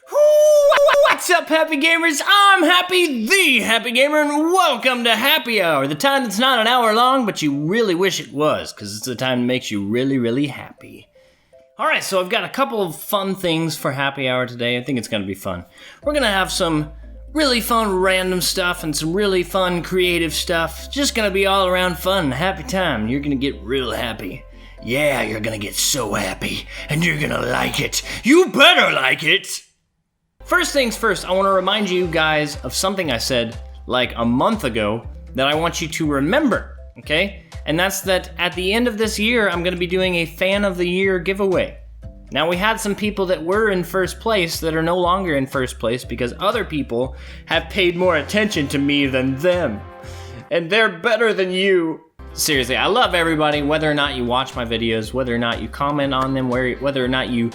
What's up, Happy Gamers? I'm Happy, the Happy Gamer, and welcome to Happy Hour, the time that's not an hour long, but you really wish it was, because it's the time that makes you really, really happy. Alright, so I've got a couple of fun things for Happy Hour today. I think it's going to be fun. We're going to have some really fun random stuff and some really fun creative stuff. Just going to be all around fun, happy time. You're going to get real happy. Yeah, you're going to get so happy, and you're going to like it. You better like it! First things first, I want to remind you guys of something I said like a month ago that I want you to remember, okay? And that's that at the end of this year, I'm going to be doing a Fan of the Year giveaway. Now, we had some people that were in first place that are no longer in first place because other people have paid more attention to me than them. And they're better than you. Seriously, I love everybody, whether or not you watch my videos, whether or not you comment on them, whether or not you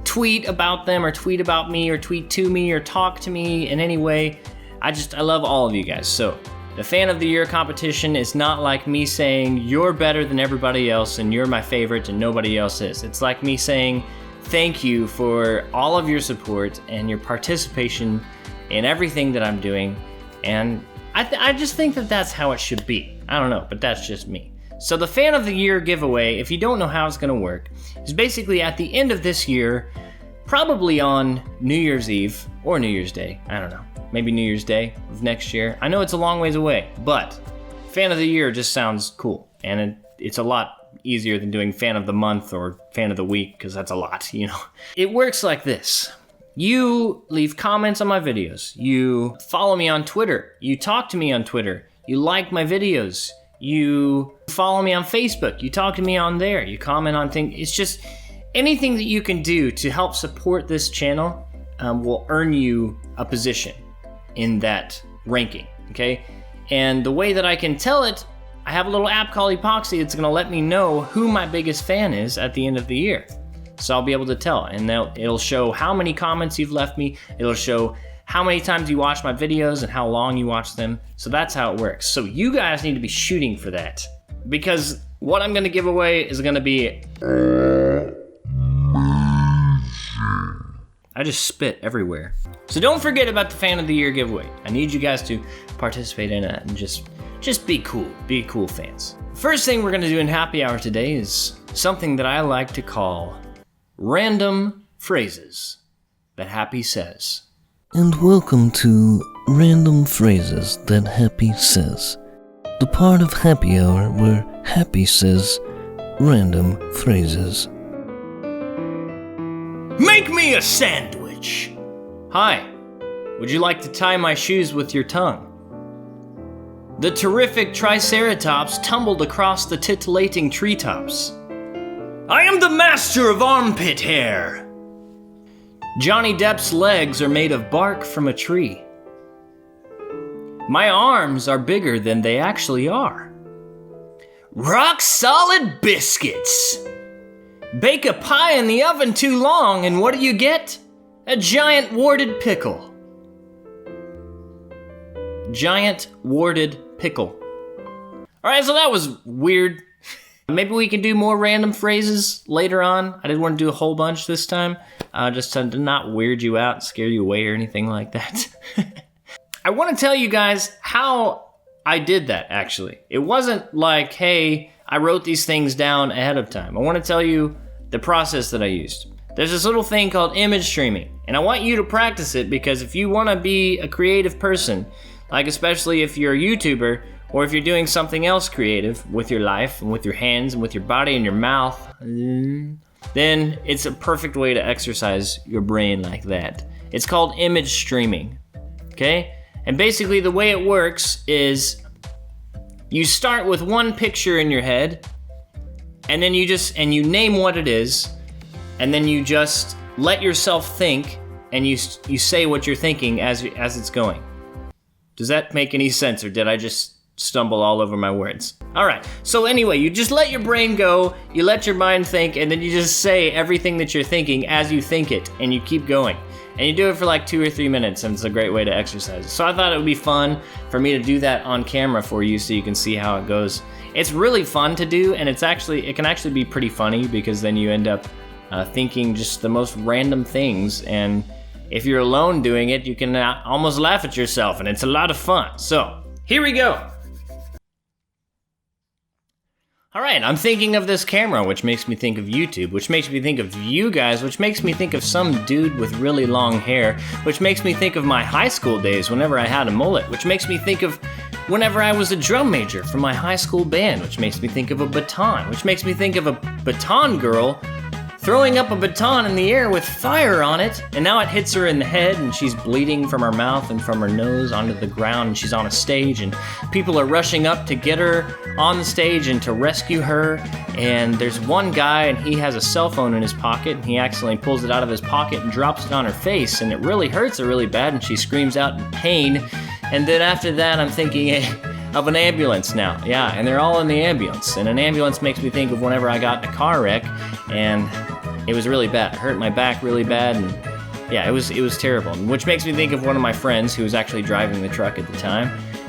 tweet about them or tweet about me or tweet to me or talk to me in any way. I love all of you guys. So the Fan of the Year competition is not like me saying you're better than everybody else and you're my favorite and nobody else is. It's like me saying thank you for all of your support and your participation in everything that I'm doing. And I just think that that's how it should be. I don't know, but that's just me. So the Fan of the Year giveaway, if you don't know how it's going to work, is basically at the end of this year, probably on New Year's Eve or New Year's Day. I don't know. Maybe New Year's Day of next year. I know it's a long ways away, but Fan of the Year just sounds cool. And it's a lot easier than doing Fan of the Month or Fan of the Week, because that's a lot, you know. It works like this. You leave comments on my videos. You follow me on Twitter. You talk to me on Twitter. You like my videos. You follow me on Facebook, you talk to me on there, you comment on things. It's just anything that you can do to help support this channel will earn you a position in that ranking, okay? And the way that I can tell it, I have a little app called Epoxy. It's gonna let me know who my biggest fan is at the end of the year. So I'll be able to tell, and it'll show how many comments you've left me, it'll show how many times you watch my videos and how long you watch them. So that's how it works. So you guys need to be shooting for that, because what I'm gonna give away is gonna be... I just spit everywhere. So don't forget about the Fan of the Year giveaway. I need you guys to participate in it and just be cool. Be cool fans. First thing we're gonna do in Happy Hour today is something that I like to call random phrases that Happy says. And welcome to Random Phrases That Happy Says, the part of Happy Hour where Happy says random phrases. Make me a sandwich. Hi, would you like to tie my shoes with your tongue? The terrific Triceratops tumbled across the titillating treetops. I am the master of armpit hair. Johnny Depp's legs are made of bark from a tree. My arms are bigger than they actually are. Rock solid biscuits. Bake a pie in the oven too long, and what do you get? A giant warded pickle. Giant warded pickle. Alright, so that was weird. Maybe we can do more random phrases later on. I didn't want to do a whole bunch this time, just to not weird you out, scare you away or anything like that. I want to tell you guys how I did that, actually. It wasn't like, hey, I wrote these things down ahead of time. I want to tell you the process that I used. There's this little thing called image streaming, and I want you to practice it because if you want to be a creative person, like especially if you're a YouTuber, or if you're doing something else creative with your life and with your hands and with your body and your mouth, then it's a perfect way to exercise your brain like that. It's called image streaming, okay? And basically the way it works is you start with one picture in your head, and then you name what it is, and then you just let yourself think, and you say what you're thinking as it's going. Does that make any sense, or did I just stumble all over my words? All right, so anyway, you just let your brain go, you let your mind think, and then you just say everything that you're thinking as you think it, and you keep going. And you do it for like 2 or 3 minutes, and it's a great way to exercise. So I thought it would be fun for me to do that on camera for you so you can see how it goes. It's really fun to do, and it can actually be pretty funny because then you end up thinking just the most random things, and if you're alone doing it, you can almost laugh at yourself, and it's a lot of fun. So, here we go. Alright, I'm thinking of this camera, which makes me think of YouTube, which makes me think of you guys, which makes me think of some dude with really long hair, which makes me think of my high school days whenever I had a mullet, which makes me think of whenever I was a drum major for my high school band, which makes me think of a baton, which makes me think of a baton girl throwing up a baton in the air with fire on it, and now it hits her in the head and she's bleeding from her mouth and from her nose onto the ground, and she's on a stage and people are rushing up to get her on the stage and to rescue her, and there's one guy and he has a cell phone in his pocket and he accidentally pulls it out of his pocket and drops it on her face, and it really hurts her really bad and she screams out in pain. And then after that I'm thinking of an ambulance now. Yeah, and they're all in the ambulance, and an ambulance makes me think of whenever I got in a car wreck and it was really bad. It hurt my back really bad, and yeah, it was terrible. Which makes me think of one of my friends who was actually driving the truck at the time,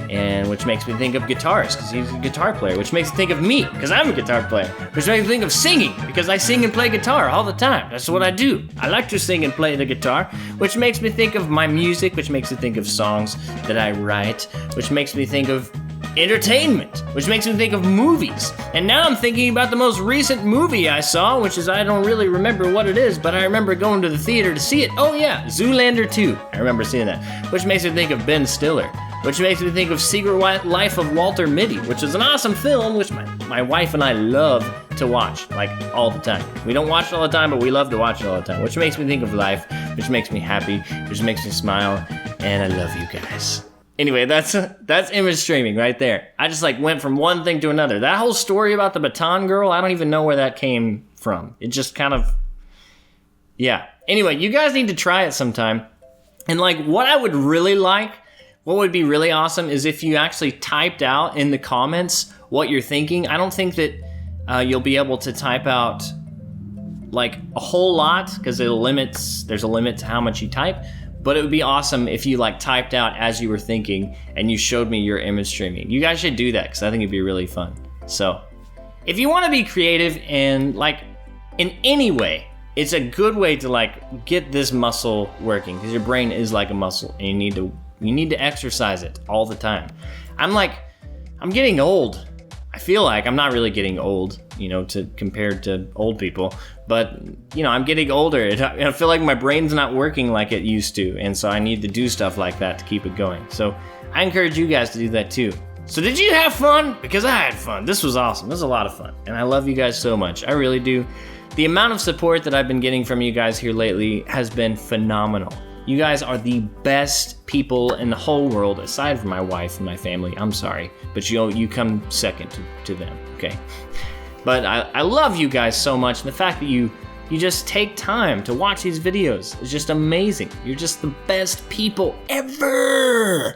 and which makes me think of guitars, because he's a guitar player, which makes me think of me, because I'm a guitar player, which makes me think of singing, because I sing and play guitar all the time. That's what I do. I like to sing and play the guitar, which makes me think of my music, which makes me think of songs that I write, which makes me think of entertainment, which makes me think of movies. And now I'm thinking about the most recent movie I saw, which is, I don't really remember what it is, but I remember going to the theater to see it. Oh yeah, Zoolander 2. I remember seeing that. Which makes me think of Ben Stiller. Which makes me think of Secret Life of Walter Mitty, which is an awesome film, which my wife and I love to watch, like, all the time. We don't watch it all the time, but we love to watch it all the time. Which makes me think of life, which makes me happy, which makes me smile, and I love you guys. Anyway, that's image streaming right there. I just went from one thing to another. That whole story about the baton girl, I don't even know where that came from. It just kind of, yeah. Anyway, you guys need to try it sometime. And what I would really like, what would be really awesome is if you actually typed out in the comments what you're thinking. I don't think that you'll be able to type out a whole lot, because there's a limit to how much you type. But it would be awesome if you typed out as you were thinking and you showed me your image streaming. You guys should do that, because I think it'd be really fun. So, if you want to be creative and in any way, it's a good way to get this muscle working, because your brain is like a muscle and you need to exercise it all the time. I'm getting old. I feel like I'm not really getting old, compared to old people, but I'm getting older. I feel like my brain's not working like it used to, and so I need to do stuff like that to keep it going. So I encourage you guys to do that too. So did you have fun? Because I had fun. This was awesome. This was a lot of fun, and I love you guys so much. I really do. The amount of support that I've been getting from you guys here lately has been phenomenal. You guys are the best people in the whole world, aside from my wife and my family. I'm sorry, but you come second to them, okay? But I love you guys so much, and the fact that you just take time to watch these videos is just amazing. You're just the best people ever!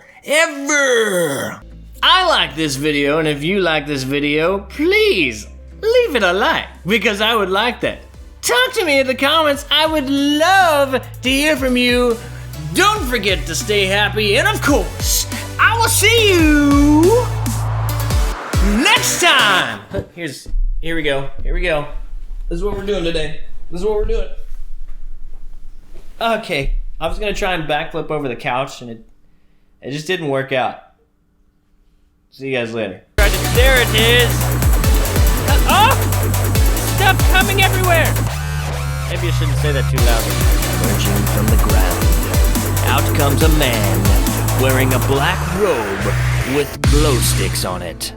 I like this video, and if you like this video, please leave it a like, because I would like that. Talk to me in the comments. I would love to hear from you. Don't forget to stay happy, and of course, I will see you next time. Here we go. This is what we're doing today. Okay, I was gonna try and backflip over the couch, and it just didn't work out. See you guys later. There it is. Oh! Stuff coming everywhere. Maybe I shouldn't say that too loudly. Emerging from the ground, out comes a man wearing a black robe with glow sticks on it.